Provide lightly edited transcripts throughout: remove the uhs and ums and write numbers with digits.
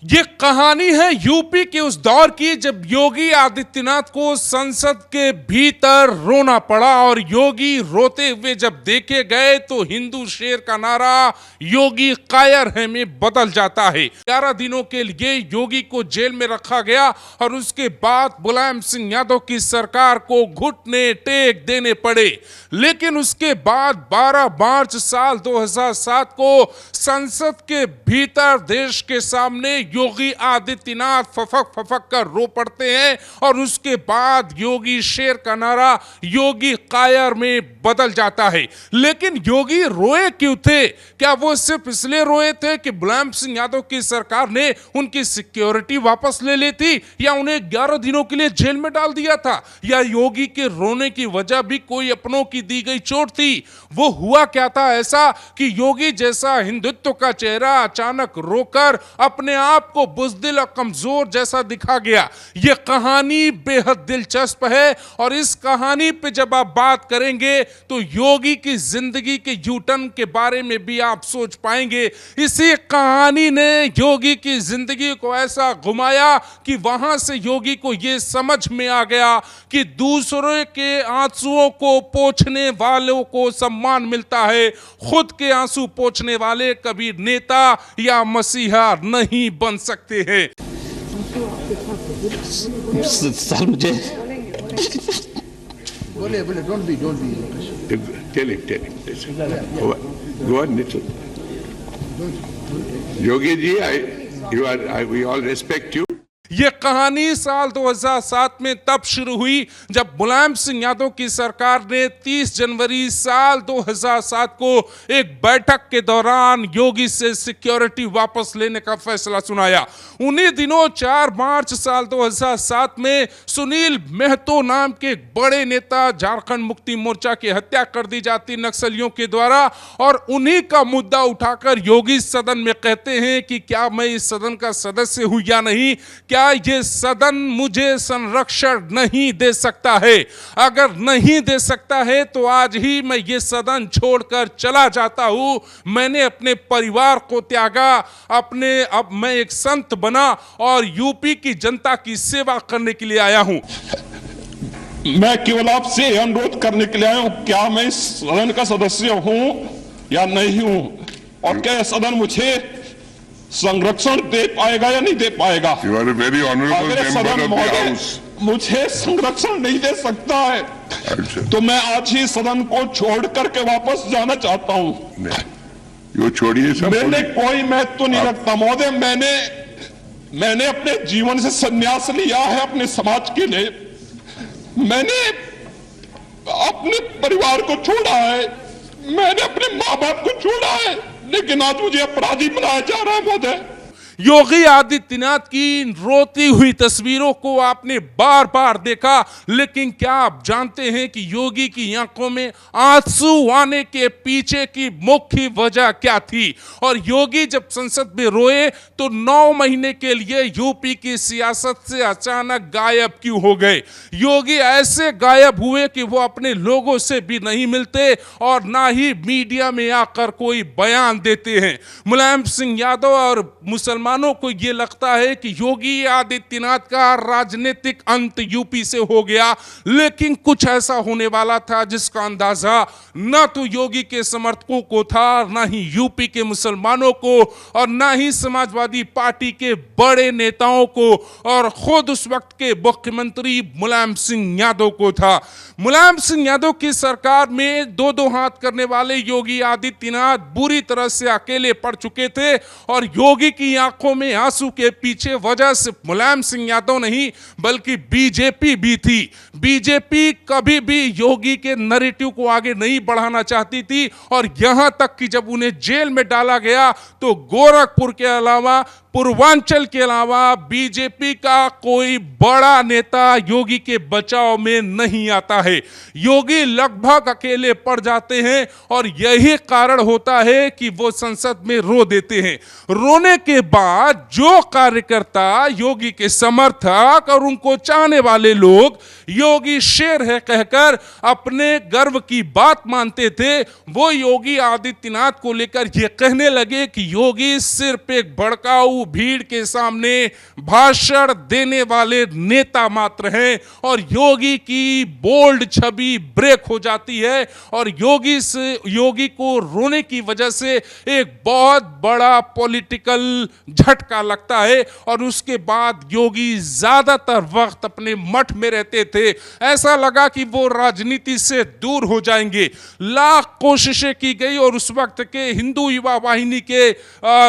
ये कहानी है यूपी के उस दौर की जब योगी आदित्यनाथ को संसद के भीतर रोना पड़ा और योगी रोते हुए जब देखे गए तो हिंदू शेर का नारा योगी कायर है में बदल जाता है। 11 दिनों के लिए योगी को जेल में रखा गया और उसके बाद मुलायम सिंह यादव की सरकार को घुटने टेक देने पड़े। लेकिन उसके बाद 12 मार्च साल 2007 को संसद के भीतर देश के सामने योगी आदित्यनाथ फफक फफक कर रो पड़ते हैं और उसके बाद योगी शेर का नारा योगी कायर में बदल जाता है। लेकिन योगी रोए क्यों थे? क्या वो सिर्फ इसलिए रोए थे कि मुलायम सिंह यादव की सरकार ने उनकी सिक्योरिटी वापस ले ली थी या उन्हें 11 दिनों के लिए जेल में डाल दिया था, या योगी के रोने की वजह भी कोई अपनों की दी गई चोट थी? वो हुआ क्या था ऐसा कि योगी जैसा हिंदुत्व का चेहरा अचानक रोकर अपने आप को बुज़दिल और कमजोर जैसा दिखा गया? यह कहानी बेहद दिलचस्प है और इस कहानी पे जब आप बात करेंगे तो योगी की जिंदगी के यूटर्न के बारे में भी आप सोच पाएंगे। इसी कहानी ने योगी की जिंदगी को ऐसा घुमाया कि वहां से योगी को यह समझ में आ गया कि दूसरों के आंसुओं को पोंछने वालों को सम्मान मिलता है, खुद के आंसू पोंछने वाले कभी नेता या मसीहा नहीं बन सकते हैं। सर मुझे बोले don't be tell go on Yogi ji we all respect you. यह कहानी साल 2007 में तब शुरू हुई जब मुलायम सिंह यादव की सरकार ने 30 जनवरी साल 2007 को एक बैठक के दौरान योगी से सिक्योरिटी वापस लेने का फैसला सुनाया। उन्हीं दिनों 4 मार्च साल 2007 में सुनील महतो नाम के बड़े नेता झारखंड मुक्ति मोर्चा की हत्या कर दी जाती नक्सलियों के द्वारा, और उन्हीं का मुद्दा उठाकर योगी सदन में कहते हैं कि क्या मैं इस सदन का सदस्य हूं या नहीं, क्या ये सदन मुझे संरक्षण नहीं दे सकता है? अगर नहीं दे सकता है तो आज ही मैं ये सदन छोड़कर चला जाता हूं। मैंने अपने परिवार को त्यागा, अब मैं एक संत बना और यूपी की जनता की सेवा करने के लिए आया हूं। मैं केवल आपसे अनुरोध करने के लिए आया हूं, क्या मैं इस सदन का सदस्य हूं या नहीं हूं, और क्या सदन मुझे संरक्षण दे पाएगा या नहीं दे पाएगा? Very honourable member of the house मुझे संरक्षण नहीं दे सकता है तो मैं आज ही सदन को छोड़ करके वापस जाना चाहता हूं। यो छोड़िए सब। मैंने कोई महत्व नहीं रखता महोदय, मैंने अपने जीवन से संन्यास लिया है अपने समाज के लिए। मैंने अपने परिवार को छोड़ा है, मैंने अपने माँ बाप को छोड़ा है, लेकिन आज मुझे अपराधी बनाया जा रहा है महोदय। योगी आदित्यनाथ की रोती हुई तस्वीरों को आपने बार बार देखा, लेकिन क्या आप जानते हैं कि योगी की आंखों में आंसू आने के पीछे की मुख्य वजह क्या थी? और योगी जब संसद में रोए तो 9 महीने के लिए यूपी की सियासत से अचानक गायब क्यों हो गए? योगी ऐसे गायब हुए कि वो अपने लोगों से भी नहीं मिलते और ना ही मीडिया में आकर कोई बयान देते हैं। मुलायम सिंह यादव और मुसलमानों को यह लगता है कि योगी आदित्यनाथ का राजनीतिक अंत यूपी से हो गया, लेकिन कुछ ऐसा होने वाला था जिसका अंदाजा न तो योगी के समर्थकों को था, न ही यूपी के मुसलमानों को, और न ही समाजवादी पार्टी के बड़े नेताओं को, और खुद उस वक्त के मुख्यमंत्री मुलायम सिंह यादव को था। मुलायम सिंह यादव की सरकार में दो हाथ करने वाले योगी आदित्यनाथ बुरी तरह से अकेले पड़ चुके थे, और योगी की आंखों में आंसू के पीछे वजह सिर्फ मुलायम सिंह यादव नहीं बल्कि बीजेपी भी थी। बीजेपी कभी भी योगी के नैरेटिव को आगे नहीं बढ़ाना चाहती थी, और यहां तक कि जब उन्हें जेल में डाला गया तो गोरखपुर के अलावा, पूर्वांचल के अलावा बीजेपी का कोई बड़ा नेता योगी के बचाव में नहीं आता है। योगी लगभग अकेले पड़ जाते हैं और यही कारण होता है कि वो संसद में रो देते हैं। रोने के बाद जो कार्यकर्ता, योगी के समर्थक और उनको चाहने वाले लोग योगी शेर है कहकर अपने गर्व की बात मानते थे, वो योगी आदित्यनाथ को लेकर ये कहने लगे कि योगी सिर्फ एक भड़काऊ वो भीड़ के सामने भाषण देने वाले नेता मात्र हैं और योगी की बोल्ड छवि ब्रेक हो जाती है और योगी को रोने की वजह से एक बहुत बड़ा पॉलिटिकल झटका लगता है और उसके बाद योगी ज्यादातर वक्त अपने मठ में रहते थे। ऐसा लगा कि वो राजनीति से दूर हो जाएंगे। लाख कोशिशें की गई और उस वक्त के हिंदू युवा वाहिनी के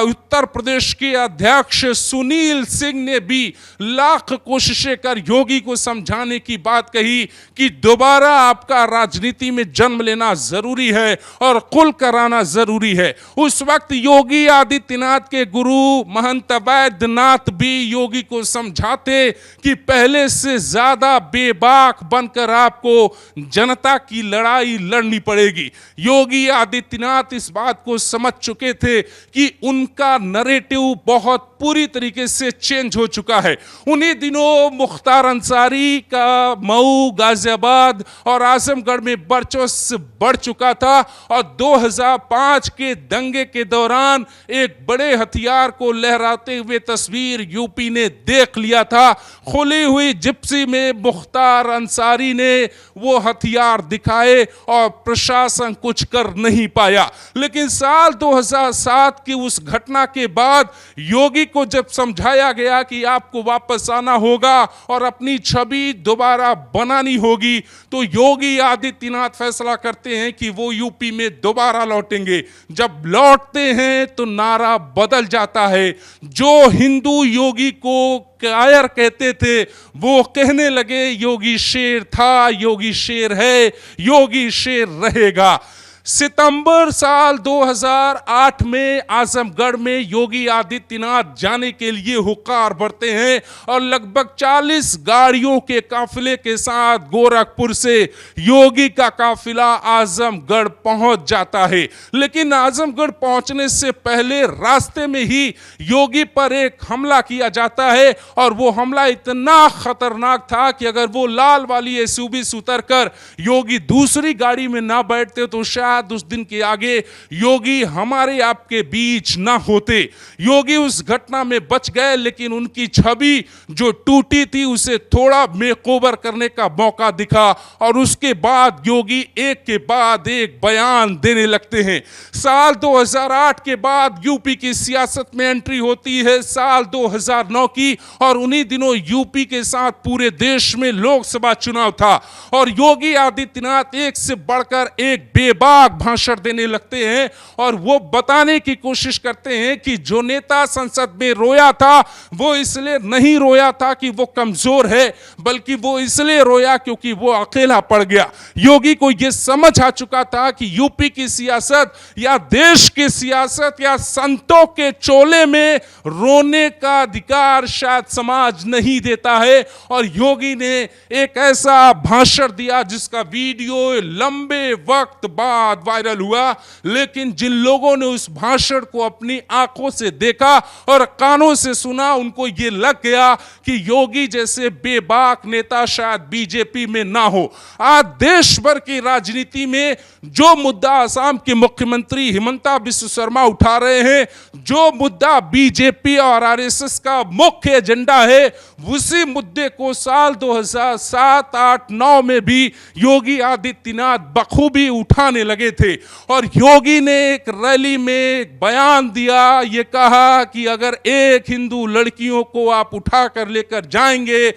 उत्तर प्रदेश के अध्यक्ष सुनील सिंह ने भी लाख कोशिशें कर योगी को समझाने की बात कही कि दोबारा आपका राजनीति में जन्म लेना जरूरी है और कुल कराना जरूरी है। उस वक्त योगी आदित्यनाथ के गुरु महंत वैद्यनाथ भी योगी को समझाते कि पहले से ज्यादा बेबाक बनकर आपको जनता की लड़ाई लड़नी पड़ेगी। योगी आदित्यनाथ इस बात को समझ चुके थे कि उनका नरेटिव बहुत पूरी तरीके से चेंज हो चुका है। उन्हीं दिनों मुख्तार अंसारी का मऊ, गाजियाबाद और आजमगढ़ में वर्चस्व बढ़ चुका था और 2005 के दंगे के दौरान एक बड़े हथियार को लहराते हुए तस्वीर यूपी ने देख लिया था। खुली हुई जिप्सी में मुख्तार अंसारी ने वो हथियार दिखाए और प्रशासन कुछ कर नहीं पाया। लेकिन साल 2007 की उस घटना के बाद योगी को जब समझाया गया कि आपको वापस आना होगा और अपनी छवि दोबारा बनानी होगी, तो योगी आदित्यनाथ फैसला करते हैं कि वो यूपी में दोबारा लौटेंगे। जब लौटते हैं तो नारा बदल जाता है। जो हिंदू योगी को कायर कहते थे वो कहने लगे योगी शेर था, योगी शेर है, योगी शेर रहेगा। सितंबर साल 2008 में आजमगढ़ में योगी आदित्यनाथ जाने के लिए हुकार भरते हैं और लगभग 40 गाड़ियों के काफिले के साथ गोरखपुर से योगी का काफिला आजमगढ़ पहुंच जाता है। लेकिन आजमगढ़ पहुंचने से पहले रास्ते में ही योगी पर एक हमला किया जाता है और वो हमला इतना खतरनाक था कि अगर वो लाल वाली एसयूवी से उतरकर योगी दूसरी गाड़ी में ना बैठते तो शायद उस दिन के आगे योगी हमारे आपके बीच ना होते। योगी उस घटना में बच गए, लेकिन उनकी छवि जो टूटी थी उसे थोड़ा मेकओवर करने का मौका दिखा और उसके बाद योगी एक के बाद एक बयान देने लगते हैं। साल 2008 के बाद यूपी की सियासत में एंट्री होती है साल 2009 की और उन्हीं दिनों यूपी के साथ पूरे देश में लोकसभा चुनाव था और योगी आदित्यनाथ एक से बढ़कर एक बेबाक भाषण देने लगते हैं और वो बताने की कोशिश करते हैं कि जो नेता संसद में रोया था वो इसलिए नहीं रोया था कि वो कमजोर है, बल्कि वो इसलिए रोया क्योंकि वो अकेला पड़ गया। योगी को यह समझ आ चुका था कि यूपी की सियासत या देश की सियासत या संतों के चोले में रोने का अधिकार शायद समाज नहीं देता है और योगी ने एक ऐसा भाषण दिया जिसका वीडियो लंबे वक्त बाद वायरल हुआ। लेकिन जिन लोगों ने उस भाषण को अपनी आंखों से देखा और कानों से सुना, उनको यह लग गया कि योगी जैसे बेबाक नेता शायद बीजेपी में ना हो। आज देश भर की राजनीति में जो मुद्दा असम के मुख्यमंत्री हिमंता बिस्वा शर्मा उठा रहे हैं, जो मुद्दा बीजेपी और आरएसएस का मुख्य एजेंडा है, उसी मुद्दे को साल 2007, 8, 9 में भी योगी आदित्यनाथ बखूबी उठाने लगे थे और योगी ने एक रैली में एक बयान दिया। ये कहा कि अगर एक हिंदू लड़कियों को आप उठाकर लेकर जाएंगे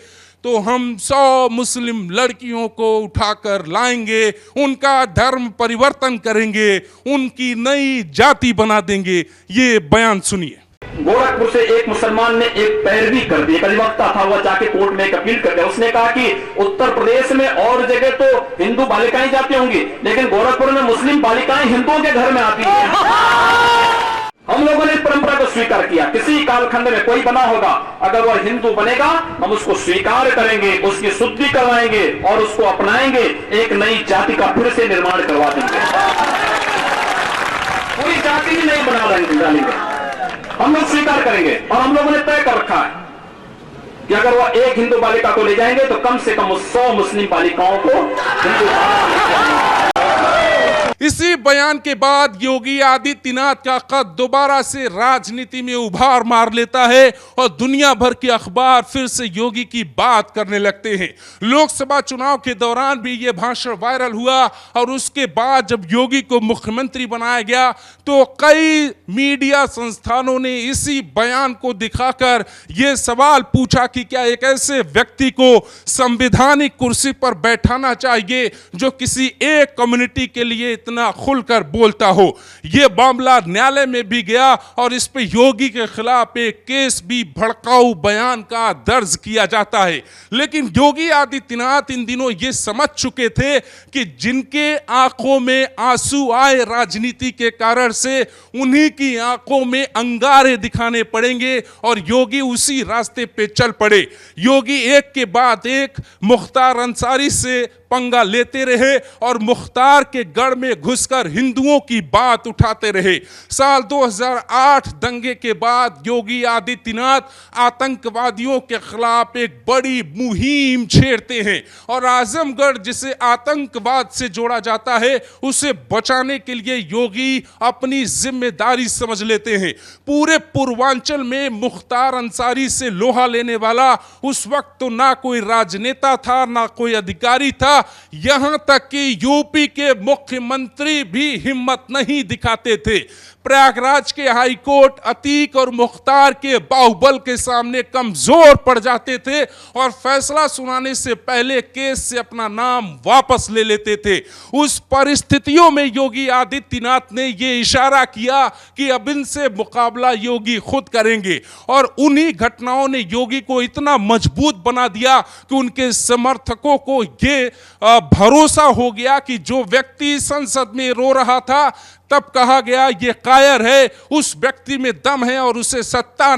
तो हम 100 मुस्लिम लड़कियों को उठाकर लाएंगे, उनका धर्म परिवर्तन करेंगे, उनकी नई जाति बना देंगे। ये बयान सुनिए। गोरखपुर से एक मुसलमान ने एक पैरवी कर दी, एक अधिवक्ता था, वह जाके कोर्ट में एक अपील कर दिया। उसने कहा कि उत्तर प्रदेश में और जगह तो हिंदू बालिकाएं जाती होंगी, लेकिन गोरखपुर में मुस्लिम बालिकाएं हिंदुओं के घर में आती हैं। हम लोगों ने इस परंपरा को स्वीकार किया। किसी कालखंड में कोई बना होगा, अगर वह हिंदू बनेगा हम उसको स्वीकार करेंगे, उसकी शुद्धि करवाएंगे और उसको अपनाएंगे, एक नई जाति का फिर से निर्माण करवा देंगे। पूरी जाति भी नहीं बना डालेंगे, हम लोग स्वीकार करेंगे। और हम लोगों ने तय कर रखा है कि अगर वह एक हिंदू बालिका को ले जाएंगे तो कम से कम 100 मुस्लिम बालिकाओं को हिंदू इसी बयान के बाद योगी आदित्यनाथ का कद दोबारा से राजनीति में उभार मार लेता है और दुनिया भर के अखबार फिर से योगी की बात करने लगते हैं। लोकसभा चुनाव के दौरान भी यह भाषण वायरल हुआ और उसके बाद जब योगी को मुख्यमंत्री बनाया गया तो कई मीडिया संस्थानों ने इसी बयान को दिखाकर यह सवाल पूछा कि क्या एक ऐसे व्यक्ति को संवैधानिक कुर्सी पर बैठाना चाहिए जो किसी एक कम्युनिटी के लिए इतना खुलकर बोलता हो। यह मामला न्यायालय में भी गया और इस पे योगी के खिलाफ एक केस भी भड़काऊ बयान का दर्ज किया जाता है। लेकिन योगी आदित्यनाथ इन दिनों ये समझ चुके थे कि जिनके आंखों में आंसू आए राजनीति के कारण से उन्हीं की आंखों में अंगारे दिखाने पड़ेंगे और योगी उसी रास्ते पे चल पड़े। योगी एक के बाद एक मुख्तार अंसारी से पंगा लेते रहे और मुख्तार के गढ़ में घुसकर हिंदुओं की बात उठाते रहे। साल 2008 दंगे के बाद योगी आदित्यनाथ आतंकवादियों के खिलाफ एक बड़ी मुहिम छेड़ते हैं और आजमगढ़ जिसे आतंकवाद से जोड़ा जाता है उसे बचाने के लिए योगी अपनी जिम्मेदारी समझ लेते हैं। पूरे पूर्वांचल में मुख्तार अंसारी से लोहा लेने वाला उस वक्त तो ना कोई राजनेता था ना कोई अधिकारी था, यहां तक कि यूपी के मुख्यमंत्री भी हिम्मत नहीं दिखाते थे। प्रयागराज के हाई कोर्ट अतीक और मुख्तार के बाहुबल के सामने कमजोर पड़ जाते थे और फैसला सुनाने से पहले केस से अपना नाम वापस ले लेते थे। उस परिस्थितियों में योगी आदित्यनाथ ने यह इशारा किया कि अब इनसे मुकाबला योगी खुद करेंगे और उन्हीं घटनाओं ने योगी को इतना मजबूत बना दिया कि उनके समर्थकों को यह भरोसा हो गया कि जो व्यक्ति संसद में रो रहा था तब कहा गया ये कायर है, उस व्यक्ति में दम है और उसे सत्ता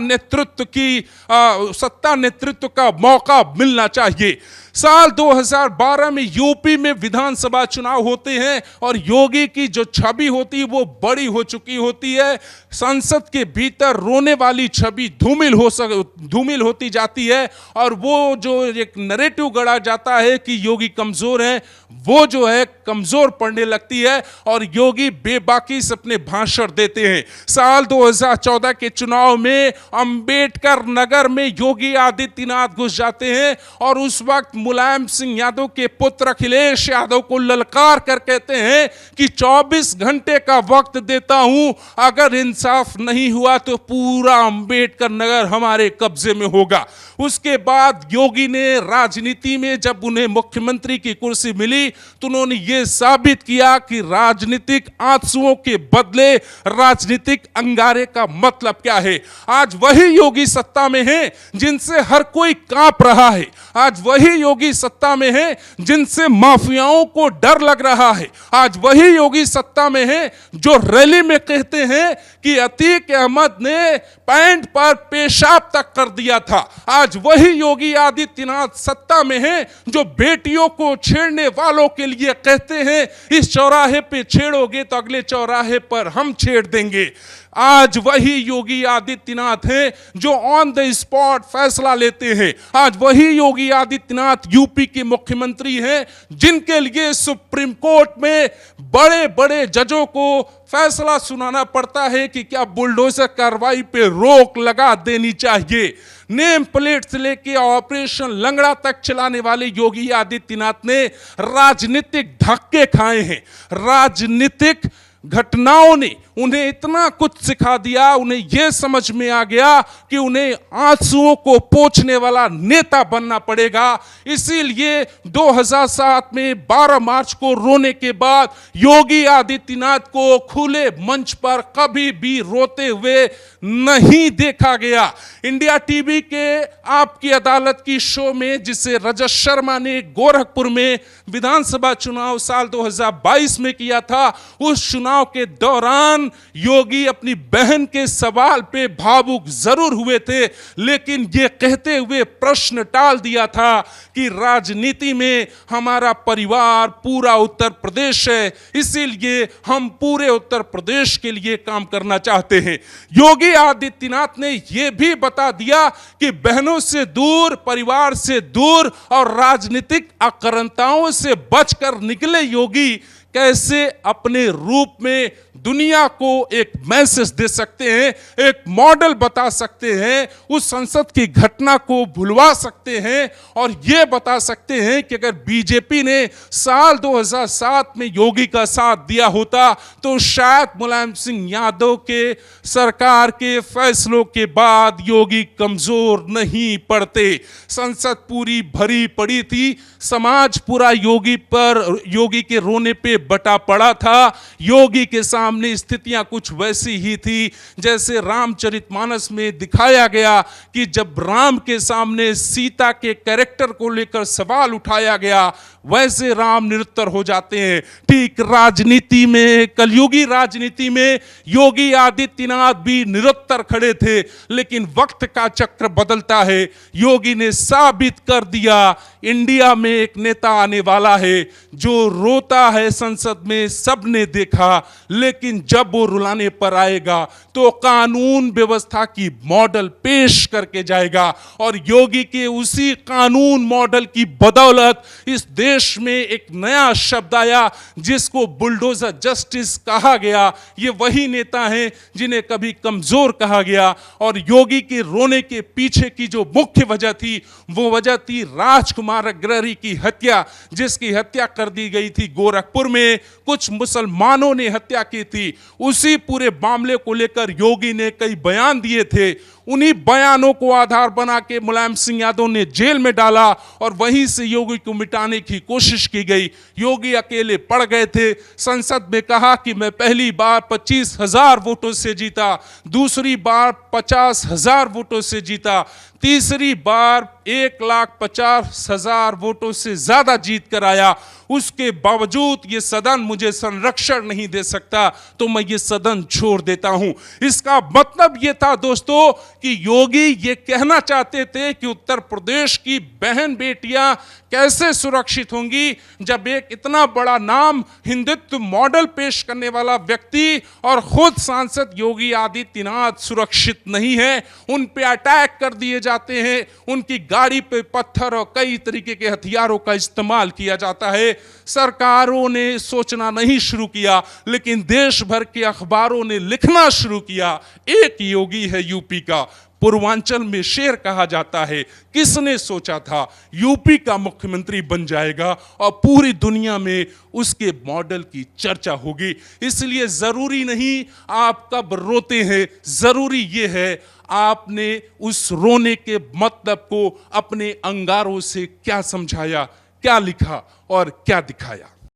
नेतृत्व का मौका मिलना चाहिए। साल 2012 में यूपी में विधानसभा चुनाव होते हैं और योगी की जो छवि होती है वो बड़ी हो चुकी होती है। संसद के भीतर रोने वाली छवि धूमिल होती जाती है और वो जो एक नैरेटिव गढ़ा जाता है कि योगी कमजोर है वो जो है कमजोर पड़ने लगती है और योगी बेबाकी से अपने भाषण देते हैं। साल 2014 के चुनाव में अंबेडकर नगर में योगी आदित्यनाथ घुस जाते हैं और उस वक्त मुलायम सिंह यादव के पुत्र अखिलेश यादव को ललकार कर कहते हैं कि 24 घंटे का वक्त देता हूं, अगर इंसाफ नहीं हुआ तो पूरा अंबेडकर नगर हमारे कब्जे में होगा। उसके बाद योगी ने राजनीति में जब उन्हें मुख्यमंत्री की कुर्सी मिली तो उन्होंने यह साबित किया कि राजनीतिक आंसुओं के बदले राजनीतिक अंगारे का मतलब क्या है। आज वही योगी सत्ता में है जिनसे हर कोई कांप रहा है। आज वही योगी सत्ता में है जिनसे माफियाओं को डर लग रहा है। आज वही योगी सत्ता में है जो रैली में कहते हैं कि अतीक अहमद ने पैंट पर पेशाब तक कर दिया था। आज वही योगी आदित्यनाथ सत्ता में है जो बेटियों को छेड़ने वालों के लिए कहते हैं इस चौराहे पे छेड़ोगे तो अगले चौराहे पर हम छेड़ देंगे। आज वही योगी आदित्यनाथ हैं जो ऑन द स्पॉट फैसला लेते हैं। आज वही योगी आदित्यनाथ यूपी के मुख्यमंत्री हैं जिनके लिए सुप्रीम कोर्ट में बड़े बड़े जजों को फैसला सुनाना पड़ता है कि क्या बुलडोजर कार्रवाई पे रोक लगा देनी चाहिए। नेम प्लेट से लेके ऑपरेशन लंगड़ा तक चलाने वाले योगी आदित्यनाथ ने राजनीतिक धक्के खाए हैं। राजनीतिक घटनाओं ने उन्हें इतना कुछ सिखा दिया, उन्हें यह समझ में आ गया कि उन्हें आंसुओं को पोंछने वाला नेता बनना पड़ेगा। इसीलिए 2007 में 12 मार्च को रोने के बाद योगी आदित्यनाथ को खुले मंच पर कभी भी रोते हुए नहीं देखा गया। इंडिया टीवी के आपकी अदालत की शो में जिसे रजत शर्मा ने गोरखपुर में विधानसभा चुनाव साल 2022 में किया था, उस चुनाव के दौरान योगी अपनी बहन के सवाल पे भावुक जरूर हुए थे, लेकिन यह कहते हुए प्रश्न टाल दिया था कि राजनीति में हमारा परिवार पूरा उत्तर प्रदेश है, इसीलिए हम पूरे उत्तर प्रदेश के लिए काम करना चाहते हैं। योगी आदित्यनाथ ने यह भी बता दिया कि बहनों से दूर, परिवार से दूर और राजनीतिक आक्रांताओं से बचकर निकले योगी कैसे अपने रूप में दुनिया को एक मैसेज दे सकते हैं, एक मॉडल बता सकते हैं, उस संसद की घटना को भुलवा सकते हैं और यह बता सकते हैं कि अगर बीजेपी ने साल 2007 में योगी का साथ दिया होता तो शायद मुलायम सिंह यादव के सरकार के फैसलों के बाद योगी कमजोर नहीं पड़ते। संसद पूरी भरी पड़ी थी, समाज पूरा योगी के रोने पे बटा पड़ा था। योगी के सामने स्थितियां कुछ वैसी ही थी जैसे रामचरितमानस में दिखाया गया कि जब राम के सामने सीता के कैरेक्टर को लेकर सवाल उठाया गया, वैसे राम निरुत्तर हो जाते हैं। ठीक राजनीति में, कलयुगी राजनीति में योगी आदित्यनाथ भी निरुत्तर खड़े थे, लेकिन वक्त का चक्र बदलता है। योगी ने साबित कर दिया इंडिया में एक नेता आने वाला है जो रोता है संसद में, सबने देखा, लेकिन जब वो रुलाने पर आएगा तो कानून व्यवस्था की मॉडल पेश करके जाएगा और योगी के उसी कानून मॉडल की बदौलत इस देश में एक नया शब्द आया जिसको बुलडोजर जस्टिस कहा गया। ये वही नेता हैं जिन्हें कभी कमजोर कहा गया और योगी के रोने के पीछे की जो मुख्य वजह थी वो वजह थी राजकुमार अग्रहरि की हत्या, जिसकी हत्या कर दी गई थी गोरखपुर में। कुछ मुसलमानों ने हत्या की थी। उसी पूरे मामले को लेकर योगी ने कई बयान दिए थे। उन्हीं बयानों को आधार बना के मुलायम सिंह यादव ने जेल में डाला और वहीं से योगी को मिटाने की कोशिश की गई। योगी अकेले पड़ गए थे। संसद में कहा कि मैं पहली बार 25,000 वोटों से जीता, दूसरी बार 50,000 वोटों से जीता, तीसरी बार 1,50,000 वोटों से ज्यादा जीत कर आया। उसके बावजूद ये सदन मुझे संरक्षण नहीं दे सकता तो मैं ये सदन छोड़ देता हूं। इसका मतलब ये था दोस्तों कि योगी ये कहना चाहते थे कि उत्तर प्रदेश की बहन बेटियां कैसे सुरक्षित होंगी जब एक इतना बड़ा नाम, हिंदुत्व मॉडल पेश करने वाला व्यक्ति और खुद सांसद योगी आदित्यनाथ सुरक्षित नहीं है। उन पे अटैक कर दिए जाते हैं, उनकी गाड़ी पे पत्थर और कई तरीके के हथियारों का इस्तेमाल किया जाता है। सरकारों ने सोचना नहीं शुरू किया, लेकिन देश भर के अखबारों ने लिखना शुरू किया। एक योगी है यूपी का, पूर्वांचल में शेर कहा जाता है। किसने सोचा था यूपी का मुख्यमंत्री बन जाएगा और पूरी दुनिया में उसके मॉडल की चर्चा होगी। इसलिए जरूरी नहीं आप कब रोते हैं, जरूरी ये है आपने उस रोने के मतलब को अपने अंगारों से क्या समझाया, क्या लिखा और क्या दिखाया।